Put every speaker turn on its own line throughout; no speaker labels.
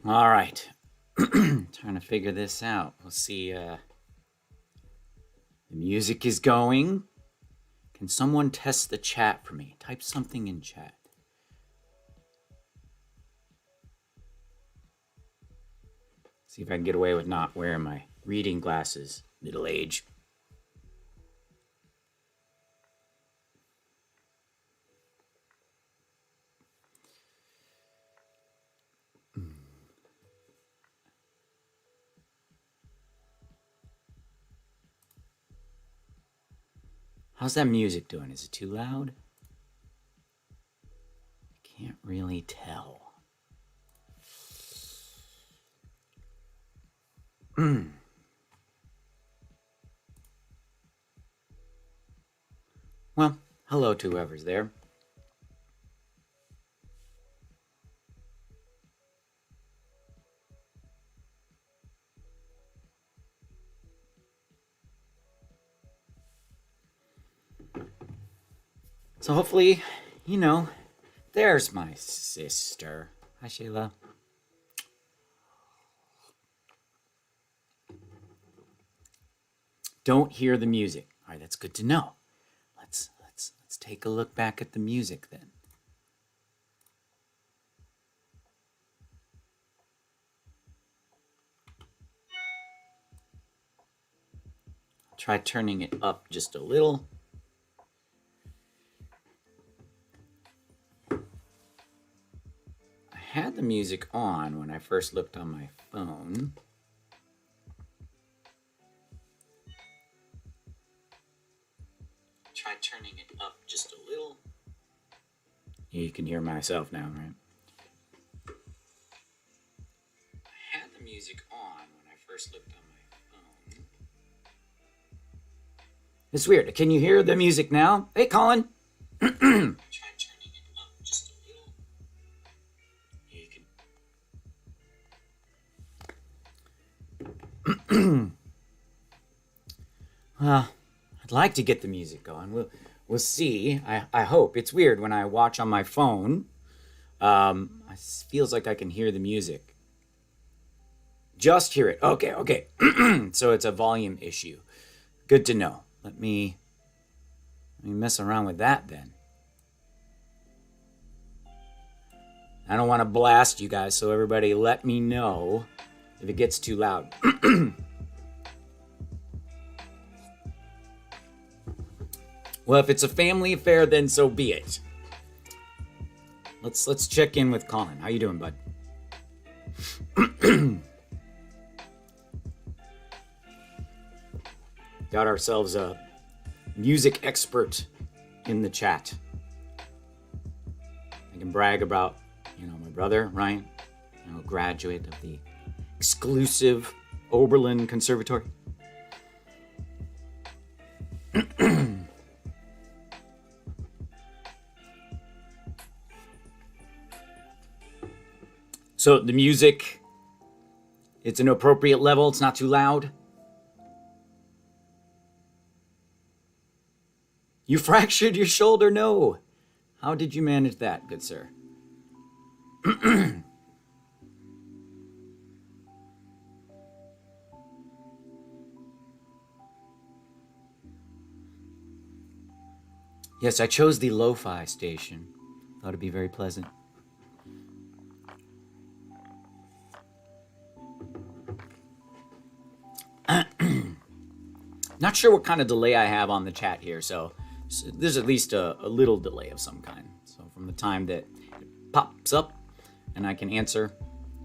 All right. Trying to figure this out. We'll see. The music is going. Can someone test the chat for me? Type something in chat. See if I can get away with not wearing my reading glasses. Middle age. How's that music doing? Is it too loud? I can't really tell. Well, hello to whoever's there. So hopefully, you know, there's my sister. Hi, Shayla. Don't hear the music. All right, that's good to know. Let's take a look back at the music then. Try turning it up just a little. I had the music on when I first looked on my phone. Try turning it up just a little. You can hear myself now, right? I had the music on when I first looked on my phone. It's weird. Can you hear the music now? Hey, Colin. Try turning it up just a little. You can. Well, I'd like to get the music going. We'll see. I hope. It's weird when I watch on my phone. It feels like I can hear the music. Just hear it. Okay. So it's a volume issue. Good to know. Let me mess around with that then. I don't want to blast you guys, so everybody let me know if it gets too loud. Well, if it's a family affair, then so be it. Let's check in with Colin. How you doing, bud? Got ourselves a music expert in the chat. I can brag about, my brother, Ryan, graduate of the exclusive Oberlin Conservatory. So the music, it's an appropriate level. It's not too loud. You fractured your shoulder? No. How did you manage that, good sir? Yes, I chose the lo-fi station. Thought it'd be very pleasant. Not sure what kind of delay I have on the chat here, so there's at least a little delay of some kind. So from the time that it pops up and I can answer,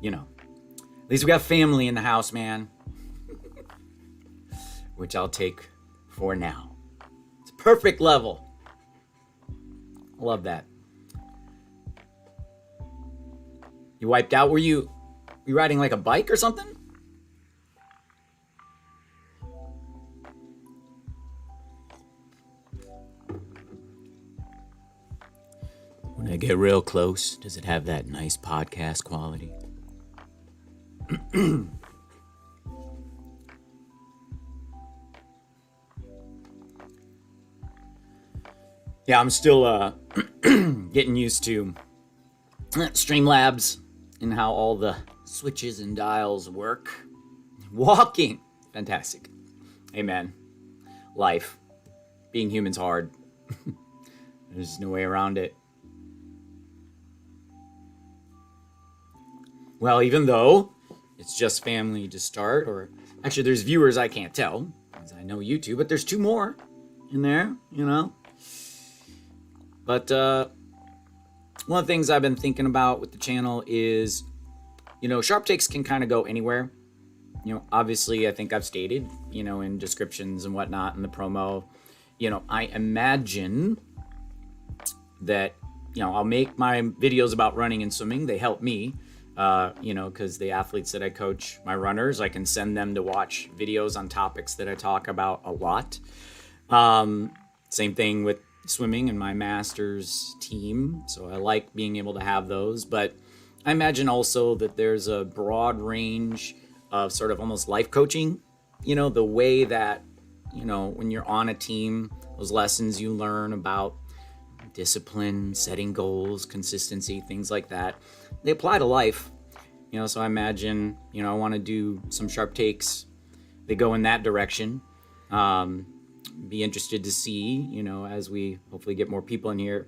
at least we got family in the house, man. Which I'll take for now. It's a perfect level. I love that. You wiped out? Were you riding like a bike or something? When I get real close, does it have that nice podcast quality? Yeah, I'm still getting used to Streamlabs and how all the switches and dials work. Walking, fantastic. Amen. Life, being human's hard. There's no way around it. Well, even though it's just family to start, or actually there's viewers I can't tell, because I know you two, but there's two more in there, But one of the things I've been thinking about with the channel is, Sharpe Takes can kind of go anywhere. Obviously I think I've stated, in descriptions and whatnot in the promo, I imagine that, I'll make my videos about running and swimming. They help me. Because the athletes that I coach, my runners, I can send them to watch videos on topics that I talk about a lot. Same thing with swimming and my master's team. So I like being able to have those. But I imagine also that there's a broad range of sort of almost life coaching, the way that, when you're on a team, those lessons you learn about discipline, setting goals, consistency, things like that, they apply to life. So I imagine, I want to do some Sharpe Takes. They go in that direction. Be interested to see, as we hopefully get more people in here,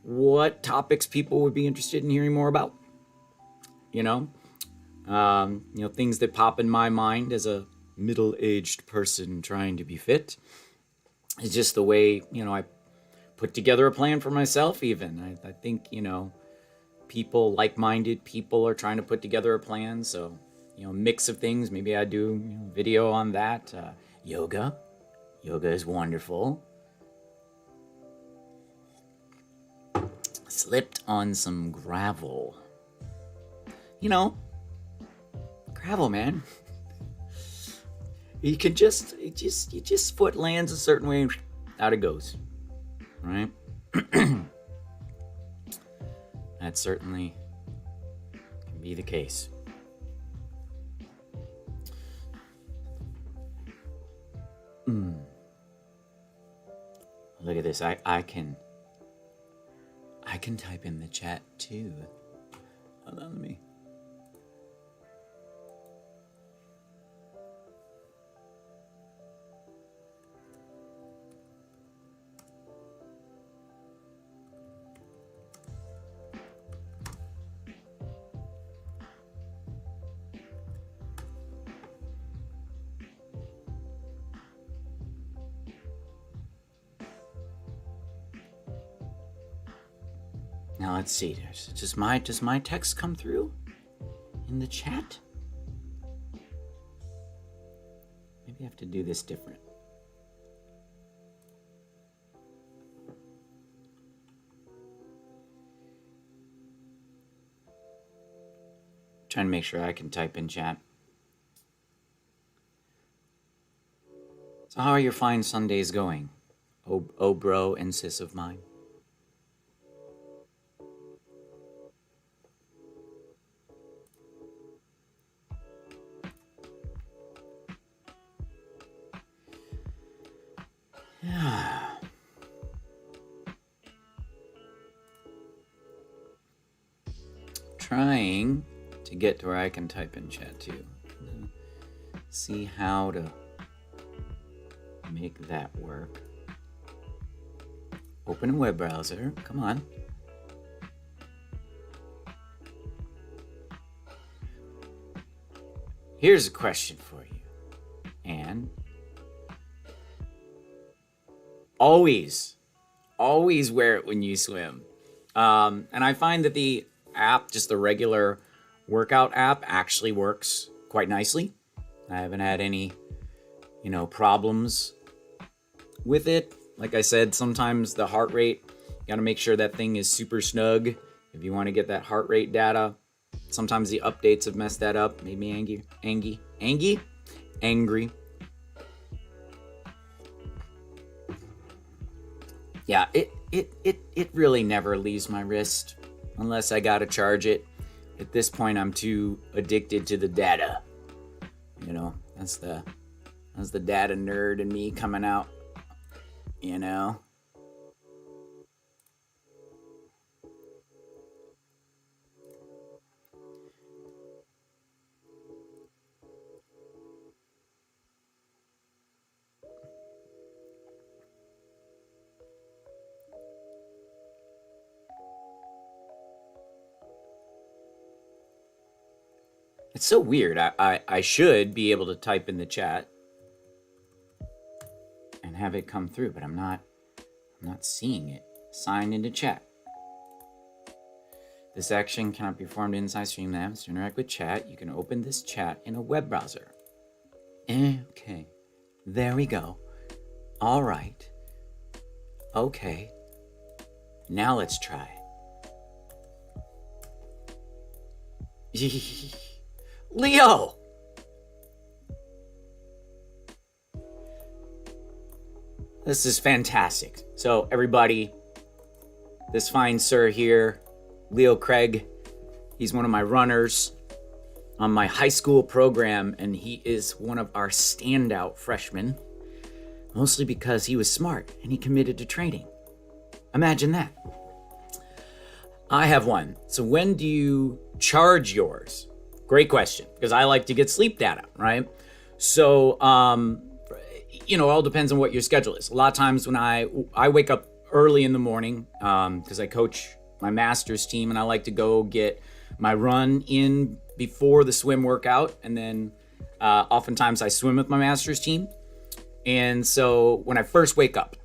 what topics people would be interested in hearing more about. Things that pop in my mind as a middle-aged person trying to be fit. It's just the way, I put together a plan for myself even. I think, people, like-minded people are trying to put together a plan. So, mix of things. Maybe I do video on that. Yoga. Yoga is wonderful. Slipped on some gravel. Gravel, man. You can just foot lands a certain way, and out it goes, right? That certainly can be the case. Look at this. I can type in the chat too. Hold on, let me. Now let's see. Does my text come through in the chat? Maybe I have to do this different. Trying to make sure I can type in chat. So how are your fine Sundays going? Oh bro and sis of mine. Trying to get to where I can type in chat too. See how to make that work. Open a web browser. Come on. Here's a question for you, Anne. Always wear it when you swim. And I find that the app, just the regular workout app, actually works quite nicely. I haven't had any, problems with it. Like I said, sometimes the heart rate, you got to make sure that thing is super snug if you want to get that heart rate data. Sometimes the updates have messed that up. Made me angry. Yeah, it really never leaves my wrist unless I gotta charge it. At this point, I'm too addicted to the data. That's the data nerd in me coming out. It's so weird. I should be able to type in the chat and have it come through, but I'm not seeing it. Sign into chat. This action cannot be performed inside Streamlabs. To interact with chat, you can open this chat in a web browser. Okay. There we go. All right. Okay. Now let's try. Leo! This is fantastic. So everybody, this fine sir here, Leo Craig, he's one of my runners on my high school program, and he is one of our standout freshmen, mostly because he was smart and he committed to training. Imagine that. I have one. So when do you charge yours? Great question, because I like to get sleep data, right? So, it all depends on what your schedule is. A lot of times when I wake up early in the morning, because I coach my master's team, and I like to go get my run in before the swim workout, and then Oftentimes I swim with my master's team. And so when I first wake up,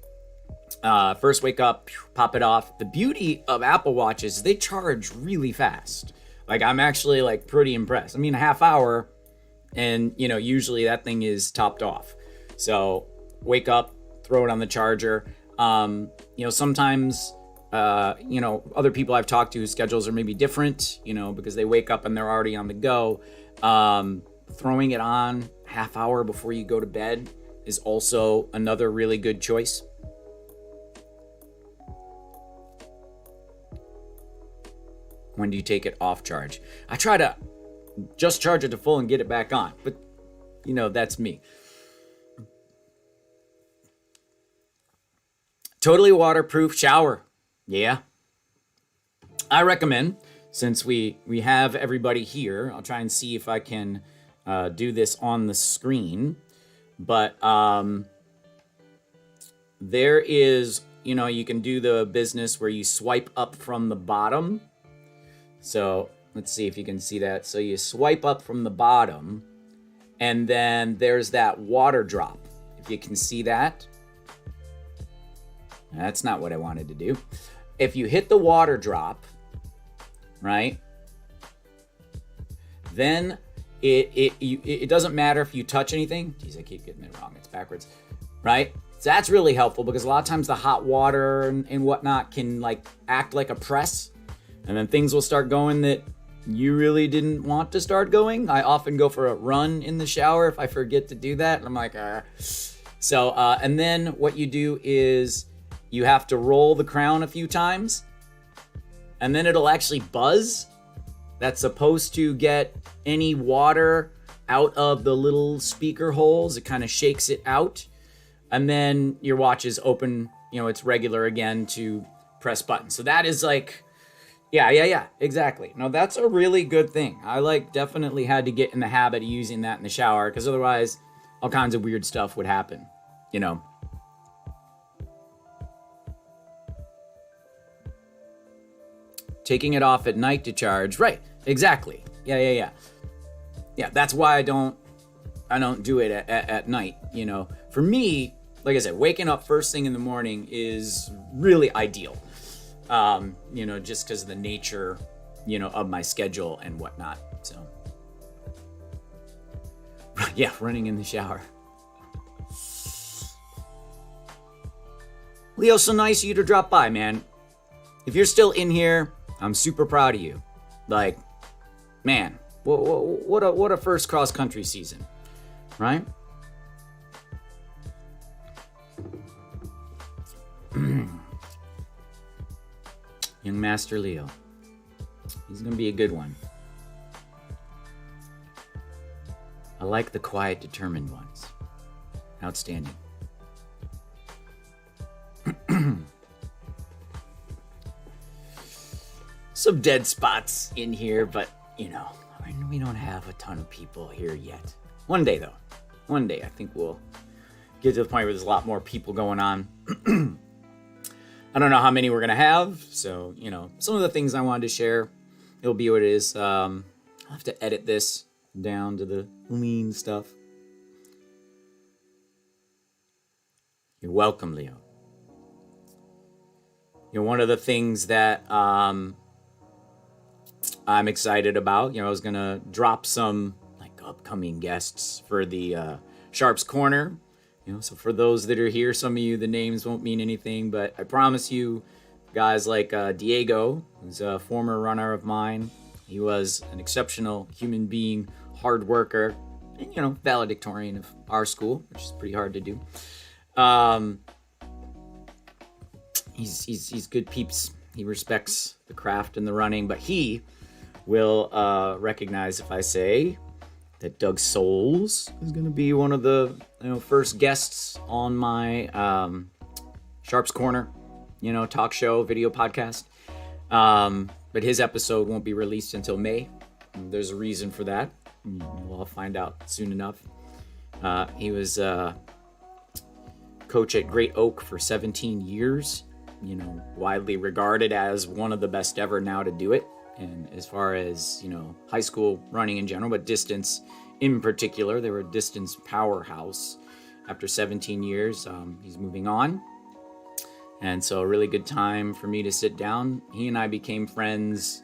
pop it off. The beauty of Apple Watches, they charge really fast. Like, I'm actually like pretty impressed. I mean, a half hour, and usually that thing is topped off. So wake up, throw it on the charger. Sometimes other people I've talked to whose schedules are maybe different, because they wake up and they're already on the go. Throwing it on half hour before you go to bed is also another really good choice. When do you take it off charge? I try to just charge it to full and get it back on, but that's me. Totally waterproof shower. Yeah. I recommend, since we have everybody here, I'll try and see if I can do this on the screen. But there is, you can do the business where you swipe up from the bottom. So let's see if you can see that. So you swipe up from the bottom, and then there's that water drop. If you can see that. That's not what I wanted to do. If you hit the water drop, right, then it doesn't matter if you touch anything. Geez, I keep getting it wrong. It's backwards, right? So that's really helpful, because a lot of times the hot water and whatnot can like act like a press, and then things will start going that you really didn't want to start going. I often go for a run in the shower if I forget to do that. And I'm like, So, and then what you do is you have to roll the crown a few times, and then it'll actually buzz. That's supposed to get any water out of the little speaker holes. It kind of shakes it out. And then your watch is open, it's regular again to press buttons. So that is like, yeah, exactly. No, that's a really good thing. I definitely had to get in the habit of using that in the shower, because otherwise all kinds of weird stuff would happen, Taking it off at night to charge. Right. Exactly. Yeah. Yeah, that's why I don't do it at night, For me, like I said, waking up first thing in the morning is really ideal. Just because of the nature, of my schedule and whatnot. So, yeah, running in the shower. Leo, so nice of you to drop by, man. If you're still in here, I'm super proud of you. Like, man, what a first cross country season, right? Young Master Leo. He's gonna be a good one. I like the quiet, determined ones. Outstanding. Some dead spots in here, but we don't have a ton of people here yet. One day, though. One day, I think we'll get to the point where there's a lot more people going on. I don't know how many we're going to have. So, some of the things I wanted to share, it'll be what it is. I'll have to edit this down to the lean stuff. You're welcome, Leo. One of the things that I'm excited about, I was going to drop some upcoming guests for the Sharpe's Corner. So for those that are here, some of you, the names won't mean anything, but I promise you, guys like Diego, who's a former runner of mine. He was an exceptional human being, hard worker, and, valedictorian of our school, which is pretty hard to do. He's good peeps. He respects the craft and the running, but he will recognize if I say that Doug Souls is going to be one of the first guests on my Sharpe's Corner, talk show, video podcast. But his episode won't be released until May. There's a reason for that. We'll find out soon enough. He was coach at Great Oak for 17 years, widely regarded as one of the best ever now to do it. And as far as, high school running in general, but distance in particular. They were a distance powerhouse. After 17 years, he's moving on. And so a really good time for me to sit down. He and I became friends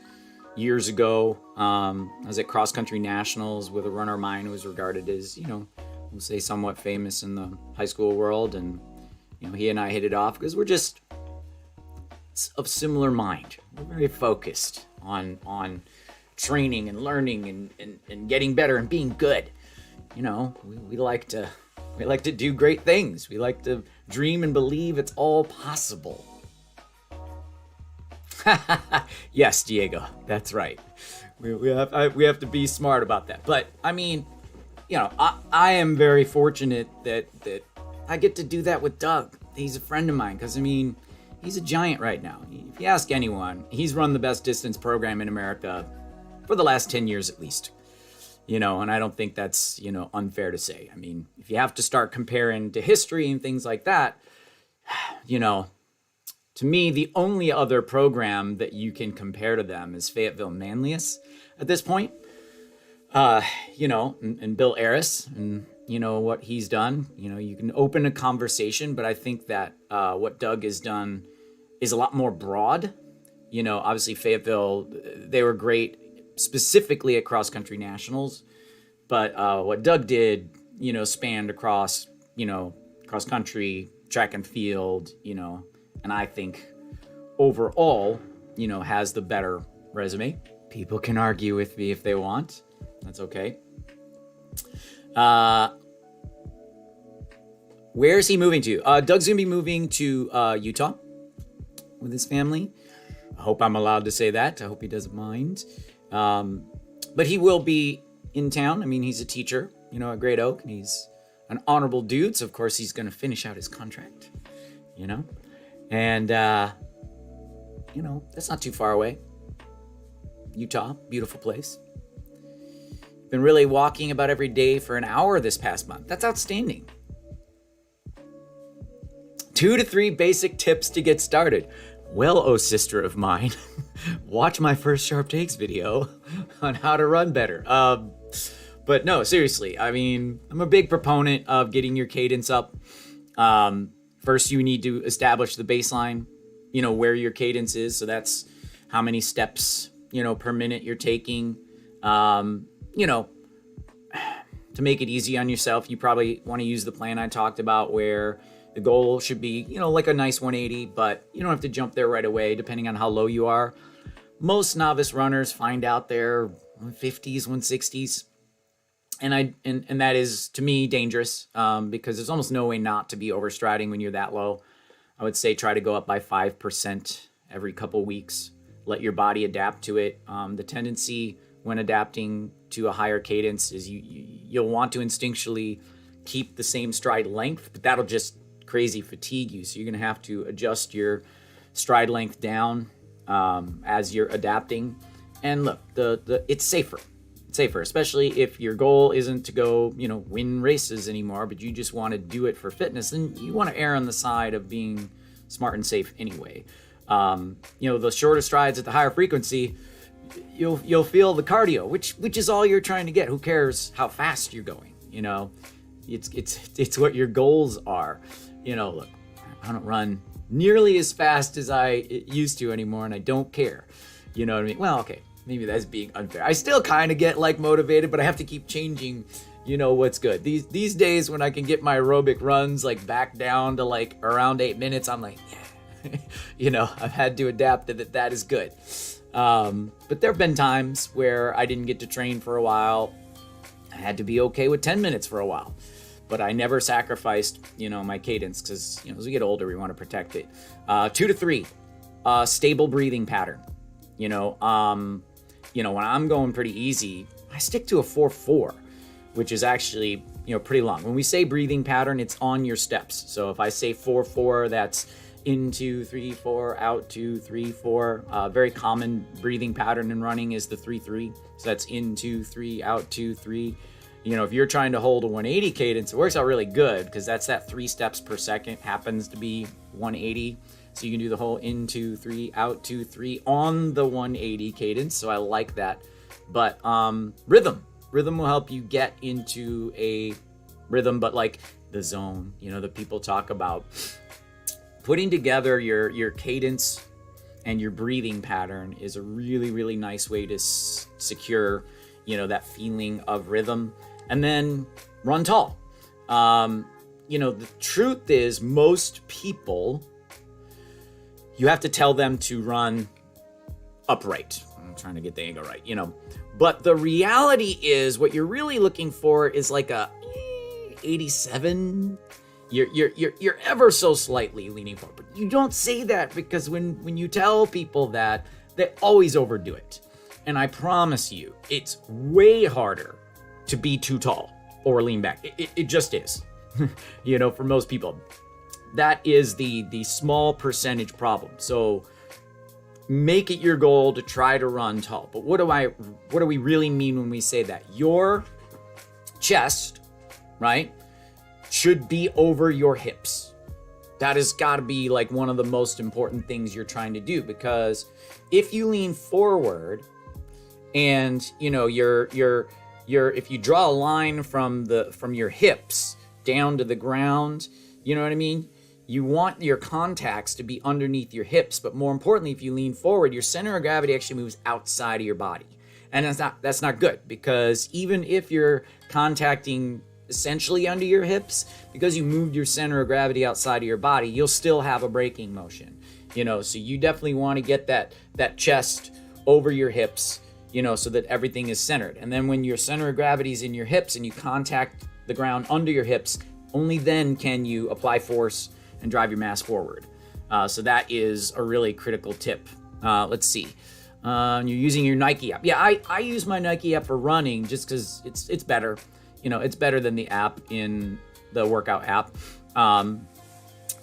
years ago. I was at cross country nationals with a runner of mine who was regarded as, we'll say somewhat famous in the high school world. And, he and I hit it off because we're just of similar mind. We're very focused on training and learning and getting better and being good. We like to do great things. We like to dream and believe it's all possible. Yes, Diego, that's right. We have to be smart about that. But I mean, I am very fortunate that I get to do that with Doug. He's a friend of mine because he's a giant right now. If you ask anyone, he's run the best distance program in America for the last 10 years at least. And I don't think that's, unfair to say. If you have to start comparing to history and things like that, to me, the only other program that you can compare to them is Fayetteville Manlius at this point. And Bill Aris and, what he's done. You can open a conversation, but I think that what Doug has done is a lot more broad. Obviously Fayetteville, they were great specifically at cross country nationals, but what Doug did, spanned across, cross country, track and field, and I think overall, has the better resume. People can argue with me if they want. That's okay. Where is he moving to? Doug's gonna be moving to Utah with his family. I hope I'm allowed to say that. I hope he doesn't mind. But he will be in town. He's a teacher, at Great Oak, and he's an honorable dude. So of course he's going to finish out his contract, and, that's not too far away. Utah, beautiful place. Been really walking about every day for an hour this past month. That's outstanding. 2 to 3 basic tips to get started. Well, oh sister of mine, watch my first Sharpe Takes video on how to run better. But no, seriously, I'm a big proponent of getting your cadence up. First, you need to establish the baseline, where your cadence is. So that's how many steps, per minute you're taking. To make it easy on yourself, you probably want to use the plan I talked about where the goal should be, like a nice 180, but you don't have to jump there right away, depending on how low you are. Most novice runners find out their 150s, 160s. And that is, to me, dangerous because there's almost no way not to be overstriding when you're that low. I would say try to go up by 5% every couple weeks. Let your body adapt to it. The tendency when adapting to a higher cadence is you'll want to instinctually keep the same stride length, but that'll just crazy fatigue you. So you're going to have to adjust your stride length down as you're adapting. And look, it's safer. It's safer, especially if your goal isn't to go, win races anymore, but you just want to do it for fitness. And you want to err on the side of being smart and safe anyway. The shorter strides at the higher frequency, you'll feel the cardio, which is all you're trying to get. Who cares how fast you're going? It's what your goals are. Look, I don't run nearly as fast as I used to anymore, and I don't care. You know what I mean? Well, okay, maybe that's being unfair. I still kind of get motivated, but I have to keep changing, what's good. These days when I can get my aerobic runs back down to around 8 minutes, I'm yeah, I've had to adapt that is good. But there have been times where I didn't get to train for a while. I had to be okay with 10 minutes for a while. But I never sacrificed, my cadence because, as we get older, we want to protect it. 2 to 3, stable breathing pattern. When I'm going pretty easy, I stick to a 4-4, which is actually, pretty long. When we say breathing pattern, it's on your steps. So if I say 4-4, that's in 2, 3, 4, out 2, 3, 4. Very common breathing pattern in running is the 3-3. So that's in 2, 3, out 2, 3. If you're trying to hold a 180 cadence, it works out really good because that's that 3 steps per second happens to be 180. So you can do the whole in 2, 3, out 2, 3 on the 180 cadence. So I like that. But rhythm, Rhythm will help you get into a rhythm, but like the zone, that people talk about. Putting together your cadence and your breathing pattern is a really, really nice way to secure, that feeling of rhythm. And then run tall. The truth is, most people, you have to tell them to run upright. I'm trying to get the angle right, But the reality is, what you're really looking for is like a 87. You're ever so slightly leaning forward. But you don't say that, because when you tell people that, they always overdo it. And I promise you, it's way harder to be too tall or lean back. It just is. For most people. That is the small percentage problem. So make it your goal to try to run tall. But what do we really mean when we say that? Your chest, right, should be over your hips. That has got to be like one of the most important things you're trying to do, because if you lean forward and if you draw a line from your hips down to the ground, you know what I mean? You want your contacts to be underneath your hips, but more importantly, if you lean forward, your center of gravity actually moves outside of your body. And that's not good, because even if you're contacting essentially under your hips, because you moved your center of gravity outside of your body, you'll still have a braking motion. So you definitely want to get that chest over your hips, so that everything is centered. And then when your center of gravity is in your hips and you contact the ground under your hips, only then can you apply force and drive your mass forward. So that is a really critical tip. Let's see. You're using your Nike app. Yeah, I use my Nike app for running just because it's better. It's better than the app in the workout app.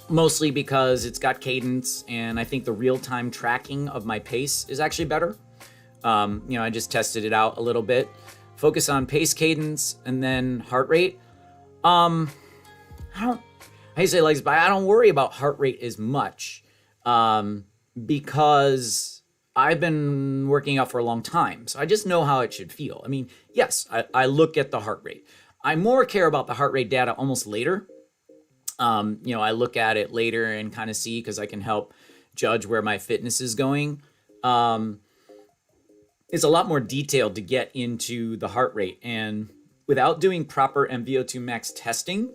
Mostly because it's got cadence, and I think the real-time tracking of my pace is actually better. I just tested it out a little bit. Focus on pace, cadence, and then heart rate. I don't worry about heart rate as much, because I've been working out for a long time. So I just know how it should feel. I mean, yes, I look at the heart rate. I more care about the heart rate data almost later. I look at it later and kind of see, because I can help judge where my fitness is going. It's a lot more detailed to get into the heart rate. And without doing proper MVO2 max testing,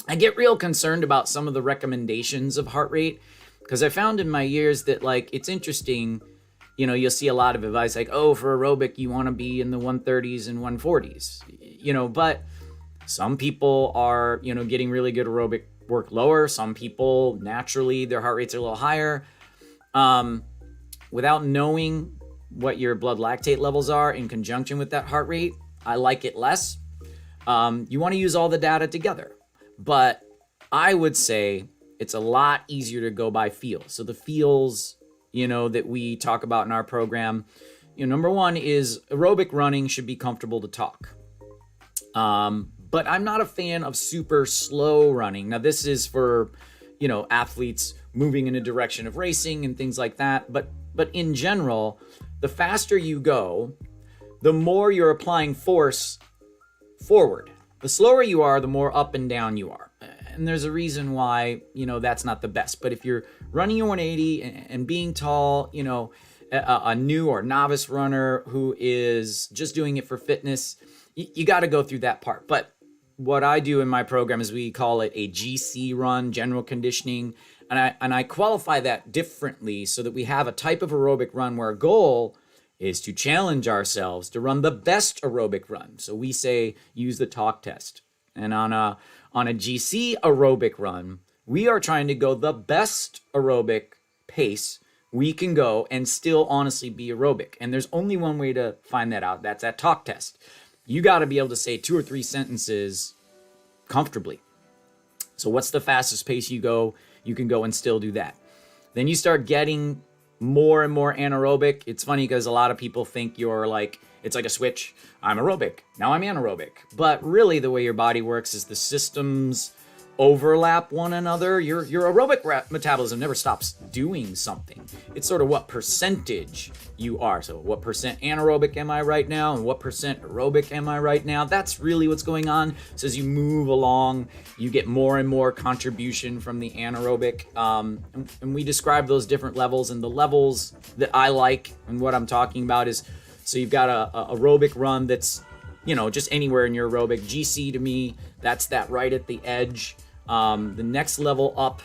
I get real concerned about some of the recommendations of heart rate, because I found in my years that, like, it's interesting, you'll see a lot of advice like, oh, for aerobic, you want to be in the 130s and 140s, but some people are, getting really good aerobic work lower. Some people, naturally, their heart rates are a little higher. Without knowing what your blood lactate levels are in conjunction with that heart rate, I like it less. You want to use all the data together. But I would say it's a lot easier to go by feel. So the feels, that we talk about in our program, number one is aerobic running should be comfortable to talk. But I'm not a fan of super slow running. Now, this is for, athletes moving in a direction of racing and things like that. But in general, the faster you go, the more you're applying force forward. The slower you are, the more up and down you are. And there's a reason why, that's not the best. But if you're running your 180 and being tall, a new or novice runner who is just doing it for fitness, you got to go through that part. But what I do in my program is we call it a GC run, general conditioning. And I qualify that differently so that we have a type of aerobic run where our goal is to challenge ourselves to run the best aerobic run. So we say use the talk test. And on a GC aerobic run, we are trying to go the best aerobic pace we can go and still honestly be aerobic. And there's only one way to find that out. That's that talk test. You got to be able to say 2 or 3 sentences comfortably. So what's the fastest pace you can go and still do that. Then you start getting more and more anaerobic. It's funny because a lot of people think you're like, it's like a switch. I'm aerobic. Now I'm anaerobic. But really the way your body works is the systems overlap one another. Your aerobic metabolism never stops doing something. It's sort of what percentage you are. So what percent anaerobic am I right now, and what percent aerobic am I right now? That's really what's going on. So as you move along, you get more and more contribution from the anaerobic, and we describe those different levels. And the levels that I like and what I'm talking about is, so you've got a aerobic run that's, just anywhere in your aerobic. GC to me, that's that right at the edge. The next level up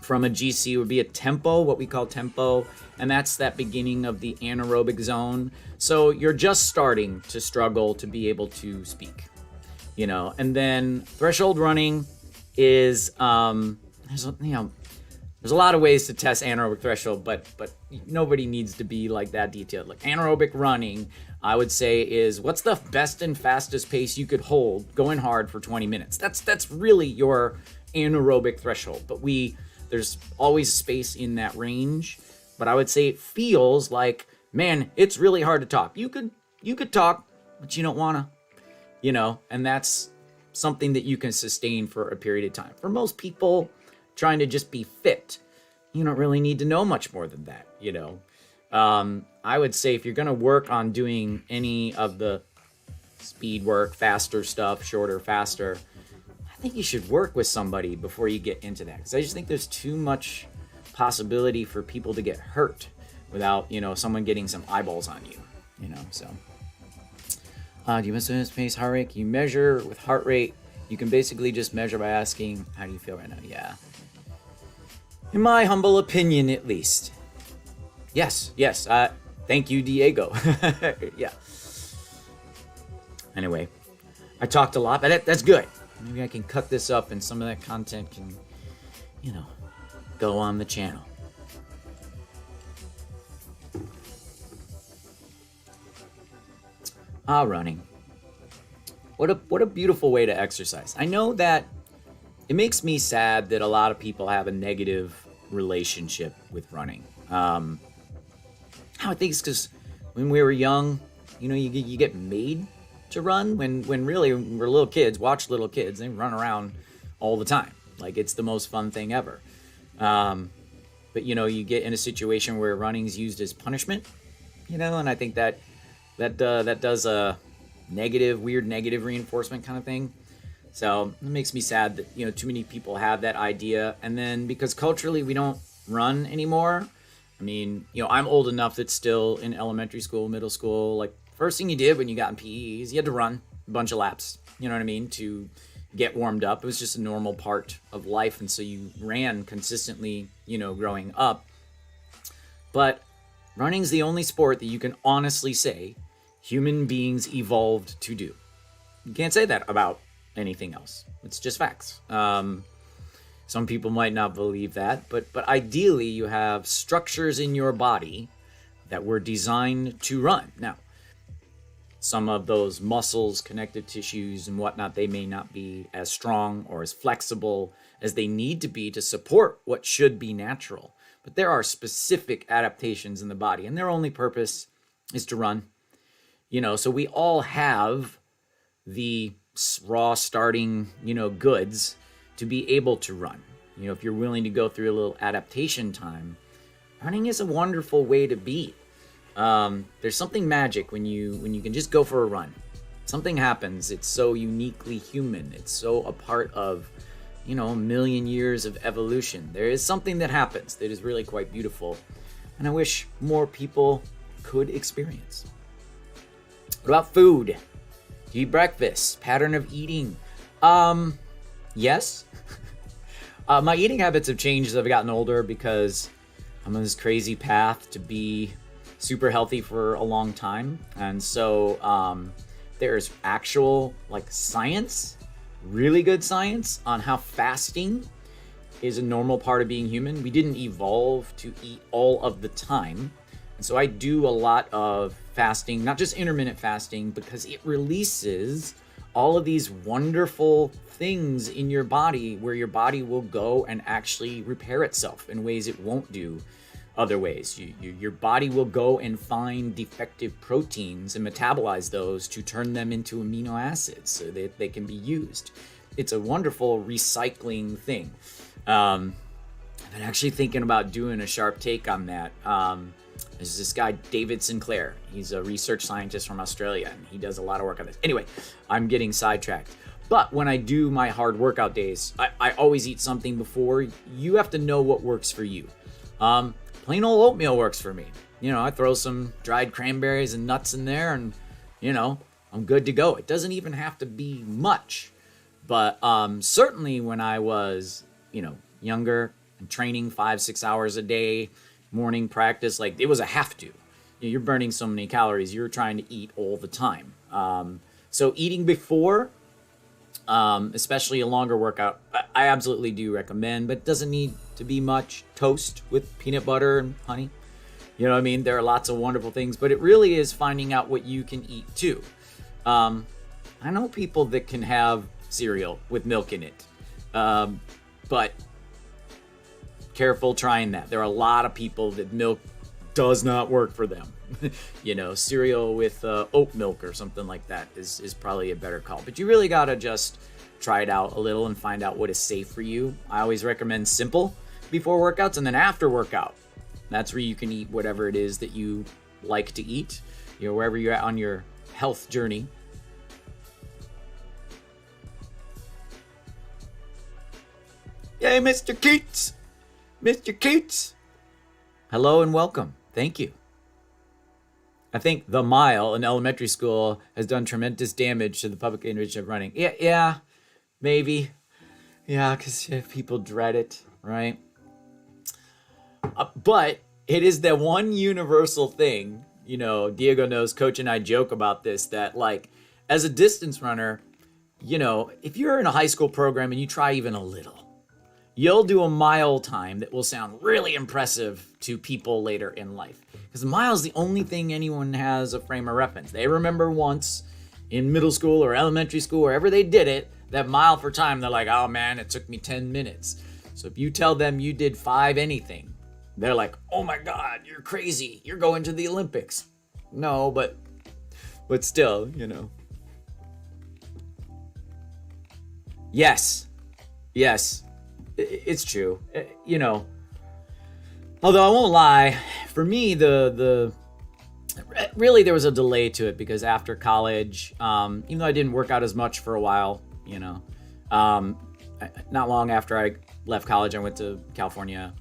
from a GC would be a tempo, what we call tempo, and that's that beginning of the anaerobic zone. So you're just starting to struggle to be able to speak, and then threshold running is, there's a lot of ways to test anaerobic threshold, but nobody needs to be like that detailed. Like anaerobic running, I would say, is what's the best and fastest pace you could hold going hard for 20 minutes. That's really your anaerobic threshold. But there's always space in that range. But I would say it feels like, man, it's really hard to talk. You could talk, but you don't wanna, and that's something that you can sustain for a period of time. For most people trying to just be fit, you don't really need to know much more than that, I would say if you're going to work on doing any of the speed work, faster stuff, shorter, faster, I think you should work with somebody before you get into that. Because I just think there's too much possibility for people to get hurt without, someone getting some eyeballs on you, so. Do you measure pace, heart rate? Can you measure with heart rate? You can basically just measure by asking, how do you feel right now? Yeah. In my humble opinion, at least. Yes. Thank you, Diego. Yeah. Anyway, I talked a lot, but that's good. Maybe I can cut this up and some of that content can, go on the channel. Running. What a beautiful way to exercise. I know that it makes me sad that a lot of people have a negative relationship with running. I think it's because when we were young, you get made to run. When really we're little kids, watch little kids, they run around all the time. Like it's the most fun thing ever. But you get in a situation where running is used as punishment, and I think that does a weird negative reinforcement kind of thing. So it makes me sad that, too many people have that idea. And then because culturally we don't run anymore. I mean, I'm old enough that's still in elementary school, middle school. Like first thing you did when you got in PE is you had to run a bunch of laps, to get warmed up. It was just a normal part of life. And so you ran consistently, growing up. But running's the only sport that you can honestly say human beings evolved to do. You can't say that about anything else. It's just facts. Some people might not believe that, but ideally you have structures in your body that were designed to run. Now, some of those muscles, connective tissues, and whatnot, they may not be as strong or as flexible as they need to be to support what should be natural. But there are specific adaptations in the body, and their only purpose is to run. So we all have the raw starting, goods to be able to run. If you're willing to go through a little adaptation time, running is a wonderful way to be. There's something magic when you can just go for a run. Something happens. It's so uniquely human. It's so a part of, a million years of evolution. There is something that happens that is really quite beautiful, and I wish more people could experience. What about food? Do you eat breakfast? Pattern of eating? Yes. My eating habits have changed as I've gotten older because I'm on this crazy path to be super healthy for a long time. And so there's actual science, really good science on how fasting is a normal part of being human. We didn't evolve to eat all of the time. And so I do a lot of fasting, not just intermittent fasting, because it releases all of these wonderful things in your body where your body will go and actually repair itself in ways it won't do other ways. Your body will go and find defective proteins and metabolize those to turn them into amino acids so that they can be used. it's a wonderful recycling thing. I've been actually thinking about doing a Sharpe take on that. There's this guy, David Sinclair. He's a research scientist from Australia, and he does a lot of work on this. Anyway, I'm getting sidetracked. But when I do my hard workout days, I always eat something before. You have to know what works for you. Plain old oatmeal works for me. I throw some dried cranberries and nuts in there, and, I'm good to go. It doesn't even have to be much. But certainly when I was, younger and training 5-6 hours a day, morning practice, like it was a have to. You're burning so many calories. You're trying to eat all the time. So eating before, especially a longer workout, I absolutely do recommend, but it doesn't need to be much. Toast with peanut butter and honey. You know what I mean? There are lots of wonderful things, but it really is finding out what you can eat too. I know people that can have cereal with milk in it, but careful trying that. There are a lot of people that milk does not work for them. Cereal with oat milk or something like that is probably a better call. But you really got to just try it out a little and find out what is safe for you. I always recommend simple before workouts, and then after workout. That's where you can eat whatever it is that you like to eat, wherever you're at on your health journey. Yay, Mr. Keats! Mr. Keats! Hello and welcome. Thank you. I think the mile in elementary school has done tremendous damage to the public image of running. Yeah, maybe. Yeah, because people dread it, right? But it is the one universal thing, Diego knows, Coach and I joke about this, that like, as a distance runner, if you're in a high school program and you try even a little, you'll do a mile time that will sound really impressive to people later in life. Because a mile is the only thing anyone has a frame of reference. They remember once in middle school or elementary school, wherever they did it, that mile for time, they're like, oh man, it took me 10 minutes. So if you tell them you did 5 anything, they're like, oh my God, you're crazy. You're going to the Olympics. No, but still, Yes. It's true. Although I won't lie, for me, really there was a delay to it because after college, even though I didn't work out as much for a while, not long after I left college, I went to California.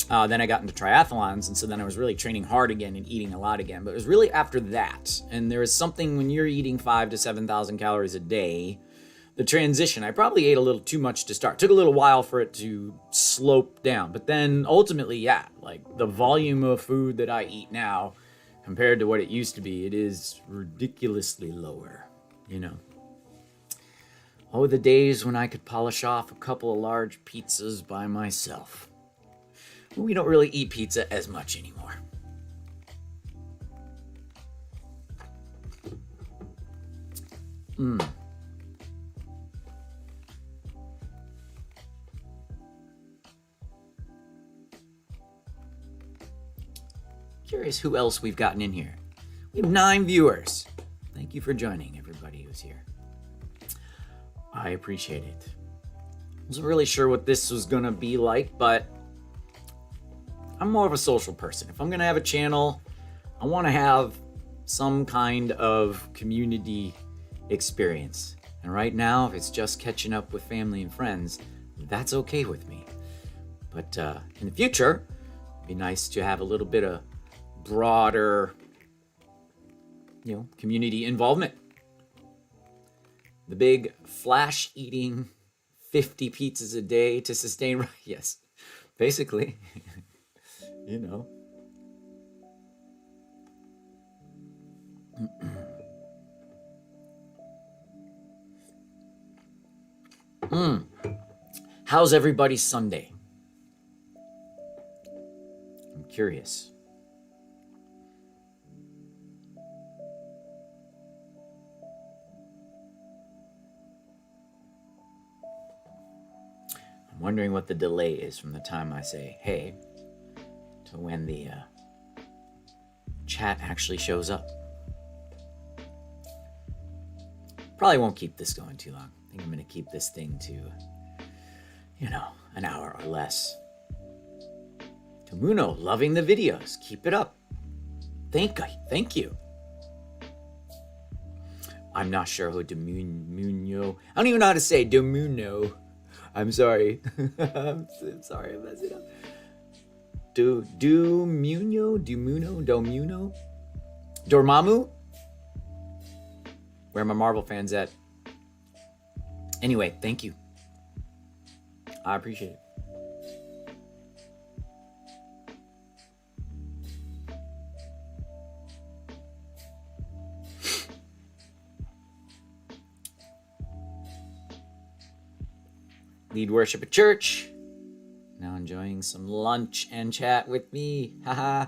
Then I got into triathlons, and so then I was really training hard again and eating a lot again. But it was really after that, and there is something when you're eating 5,000 to 7,000 calories a day, the transition, I probably ate a little too much to start. Took a little while for it to slope down, but then ultimately, like the volume of food that I eat now compared to what it used to be, it is ridiculously lower, Oh, the days when I could polish off a couple of large pizzas by myself. We don't really eat pizza as much anymore. Curious who else we've gotten in here. We have 9 viewers. Thank you for joining, everybody who's here. I appreciate it. I wasn't really sure what this was going to be like, but I'm more of a social person. If I'm going to have a channel, I want to have some kind of community experience. And right now, if it's just catching up with family and friends, that's okay with me. But in the future, it'd be nice to have a little bit of broader, community involvement. The big flash eating 50 pizzas a day to sustain, yes, basically. How's everybody's Sunday? I'm curious. I'm wondering what the delay is from the time I say hey to when the chat actually shows up. Probably won't keep this going too long. think I'm going to keep this thing to, an hour or less. Tomuno, loving the videos. Keep it up. Thank you. I'm not sure who Demuno. I don't even know how to say Demuno. I'm sorry. I'm sorry I messed it up. Domuno? Dormammu? Where are my Marvel fans at? Anyway, thank you. I appreciate it. Lead worship at church. Now enjoying some lunch and chat with me. Haha.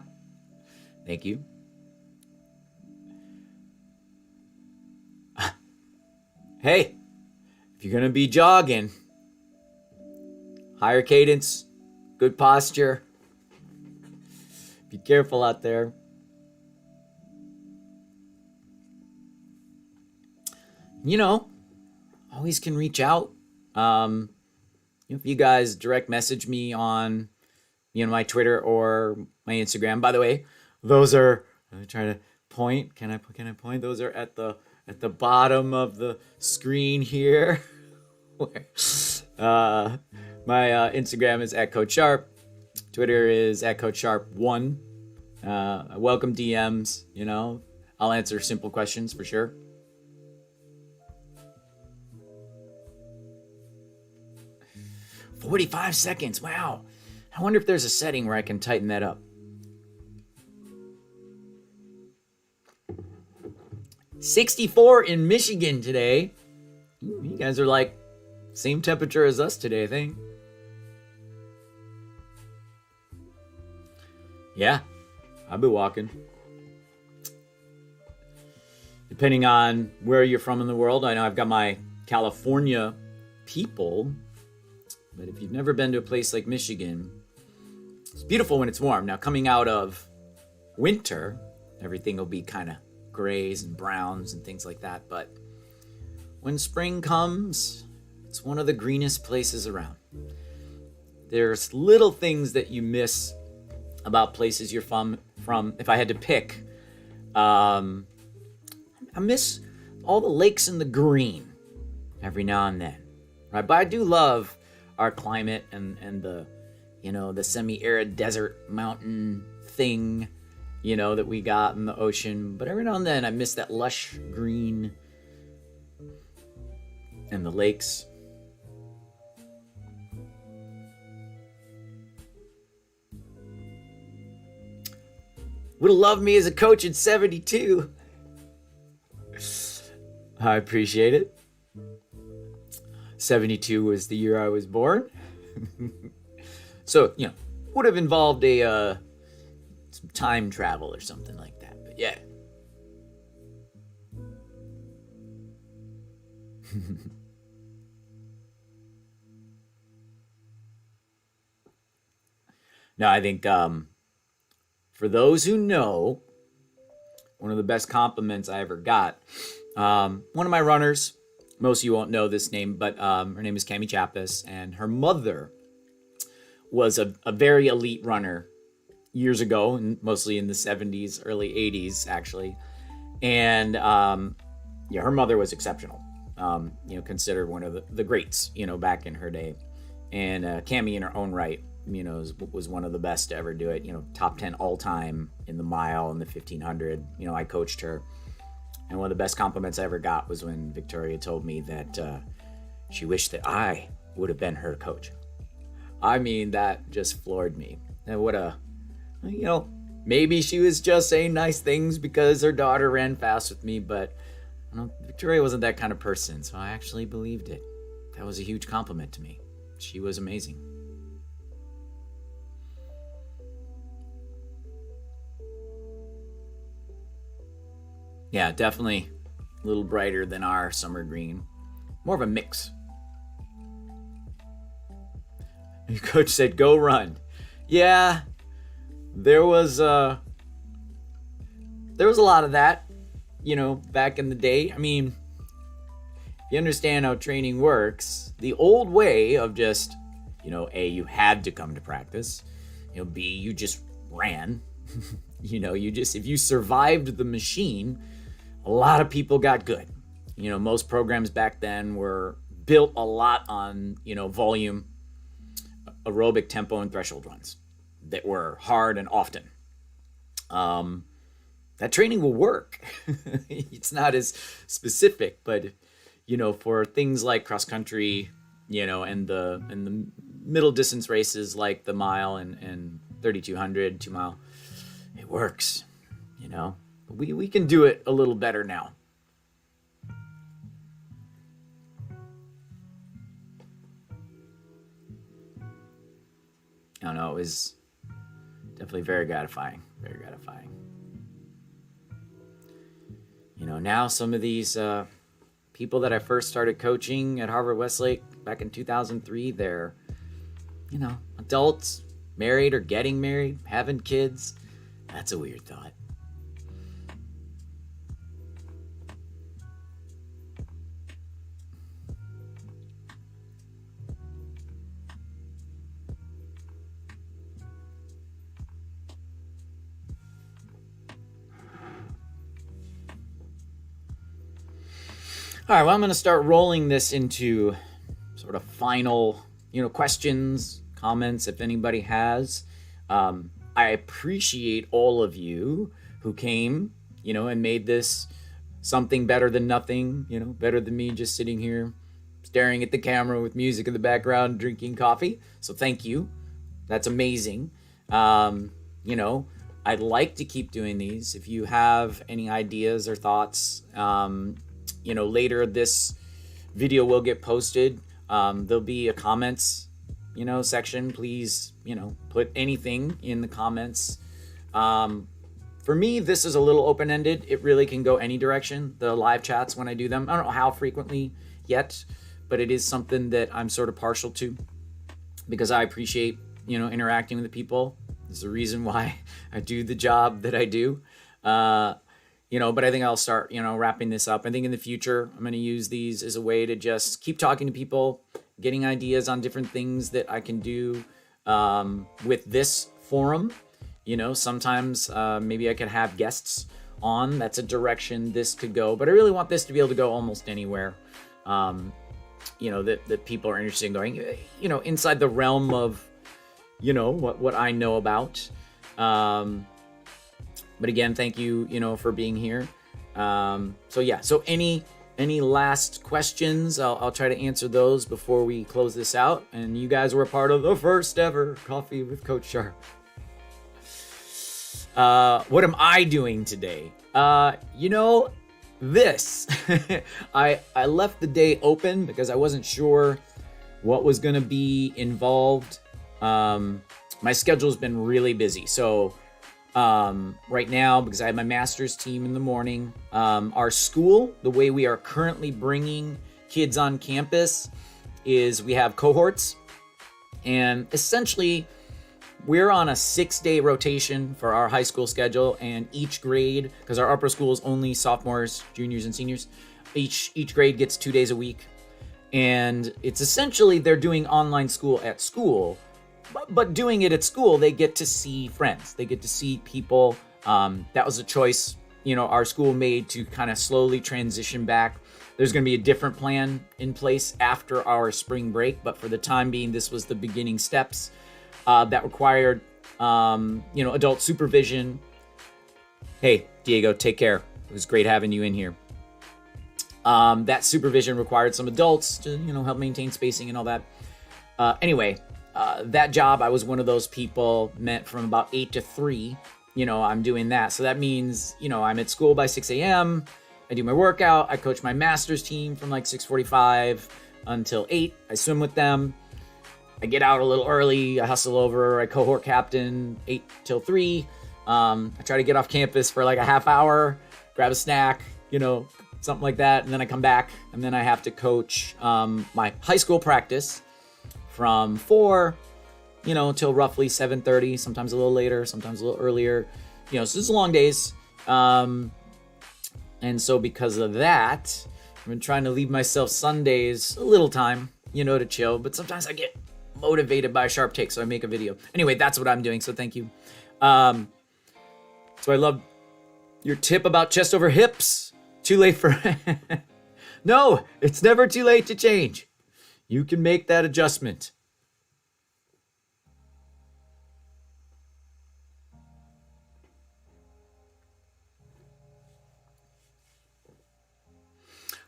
Thank you. Hey, if you're going to be jogging, higher cadence, good posture. Be careful out there. Always can reach out. If you guys direct message me on, my Twitter or my Instagram. By the way, those are, I'm trying to point. Can I point? Those are at the bottom of the screen here. My Instagram is at Coach Sharpe. Twitter is at Coach Sharpe1. I welcome DMs, I'll answer simple questions for sure. "45 seconds. Wow. I wonder if there's a setting where I can tighten that up. 64 in Michigan today. You guys are like same temperature as us today, I think. Yeah, I'll be walking. Depending on where you're from in the world, I know I've got my California people, but if you've never been to a place like Michigan, it's beautiful when it's warm. Now, coming out of winter, everything will be kind of grays and browns and things like that. But when spring comes, it's one of the greenest places around. There's little things that you miss about places you're from. If I had to pick, I miss all the lakes and the green every now and then, right? But I do love our climate and the, the semi-arid desert mountain thing, that we got in the ocean. But every now and then I miss that lush green and the lakes. Would have loved me as a coach in 72. I appreciate it. 72 was the year I was born. So, would have involved some time travel or something like that. But yeah. No, I think for those who know, one of the best compliments I ever got, one of my runners, most of you won't know this name, but her name is Cami Chappis, and her mother was a very elite runner years ago, and mostly in the 70s, early 80s, actually. And her mother was exceptional, considered one of the greats, back in her day. And Cami, in her own right, was one of the best to ever do it, top 10 all time in the mile and the 1500. I coached her. And one of the best compliments I ever got was when Victoria told me that she wished that I would have been her coach. I mean, that just floored me. And what a, maybe she was just saying nice things because her daughter ran fast with me, but Victoria wasn't that kind of person, so I actually believed it. That was a huge compliment to me. She was amazing. Yeah, definitely a little brighter than our summer green. More of a mix. Your coach said, "Go run." Yeah, there was a lot of that, back in the day. I mean, if you understand how training works, the old way of just, A, you had to come to practice, B, you just ran, if you survived the machine, a lot of people got good. Most programs back then were built a lot on, volume, aerobic tempo, and threshold runs that were hard and often. That training will work. It's not as specific, but for things like cross country, and the middle distance races like the mile and 3,200, 2 mile, it works. We can do it a little better now. I don't know. It was definitely very gratifying. Very gratifying. Now some of these people that I first started coaching at Harvard Westlake back in 2003, they're, adults, married or getting married, having kids. That's a weird thought. All right, well, I'm going to start rolling this into sort of final, questions, comments, if anybody has. I appreciate all of you who came, and made this something better than nothing, better than me just sitting here staring at the camera with music in the background, drinking coffee. So thank you. That's amazing. I'd like to keep doing these. If you have any ideas or thoughts, later this video will get posted. There'll be a comments, section. Please, put anything in the comments. For me, this is a little open-ended. It really can go any direction. The live chats when I do them, I don't know how frequently yet, but it is something that I'm sort of partial to because I appreciate, interacting with the people. There's a reason why I do the job that I do. But I think I'll start, wrapping this up. I think in the future, I'm going to use these as a way to just keep talking to people, getting ideas on different things that I can do with this forum. Sometimes maybe I could have guests on. That's a direction this could go. But I really want this to be able to go almost anywhere, that people are interested in going, inside the realm of, what I know about. But again, thank you, for being here. So any last questions, I'll try to answer those before we close this out. And you guys were a part of the first ever Coffee with Coach Sharpe. What am I doing today? This. I left the day open because I wasn't sure what was going to be involved. My schedule's been really busy. So right now, because I have my master's team in the morning, our school, the way we are currently bringing kids on campus is we have cohorts, and essentially we're on a 6-day rotation for our high school schedule, and each grade, because our upper school is only sophomores, juniors, and seniors, each grade gets 2 days a week, and it's essentially they're doing online school at school. But doing it at school, they get to see friends. They get to see people. That was a choice, our school made to kind of slowly transition back. There's going to be a different plan in place after our spring break. But for the time being, this was the beginning steps that required, adult supervision. Hey, Diego, take care. It was great having you in here. That supervision required some adults to, help maintain spacing and all that. Anyway. That job, I was one of those people meant from about 8 to 3, I'm doing that. So that means, I'm at school by 6 a.m. I do my workout. I coach my master's team from like 6:45 until 8. I swim with them. I get out a little early. I hustle over. I cohort captain 8 till 3. I try to get off campus for like a half hour, grab a snack, something like that. And then I come back and then I have to coach my high school practice from 4, till roughly 7:30, sometimes a little later, sometimes a little earlier, so it's long days. And so because of that, I've been trying to leave myself Sundays a little time, to chill, but sometimes I get motivated by a Sharpe take, so I make a video. Anyway, that's what I'm doing, so thank you. So I love your tip about chest over hips. Too late for... No, it's never too late to change. You can make that adjustment.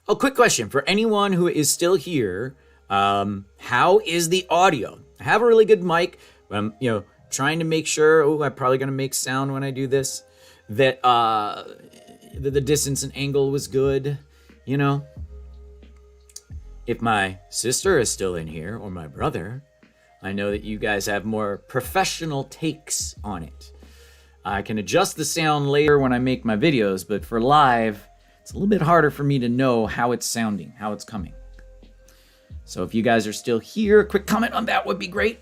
Oh, quick question for anyone who is still here. How is the audio? I have a really good mic, but I'm, trying to make sure, I'm probably going to make sound when I do this, that the distance and angle was good, If my sister is still in here, or my brother, I know that you guys have more professional takes on it. I can adjust the sound later when I make my videos, but for live, it's a little bit harder for me to know how it's sounding, how it's coming. So if you guys are still here, a quick comment on that would be great.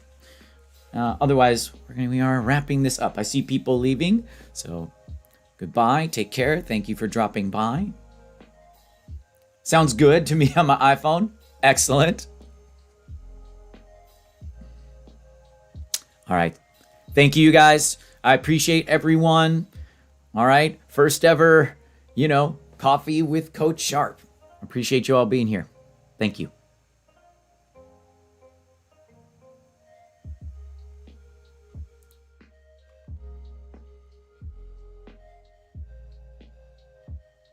Otherwise, we are wrapping this up. I see people leaving, so goodbye, take care, thank you for dropping by. Sounds good to me on my iPhone. Excellent. All right. Thank you, guys. I appreciate everyone. All right. First ever, coffee with Coach Sharpe. Appreciate you all being here. Thank you.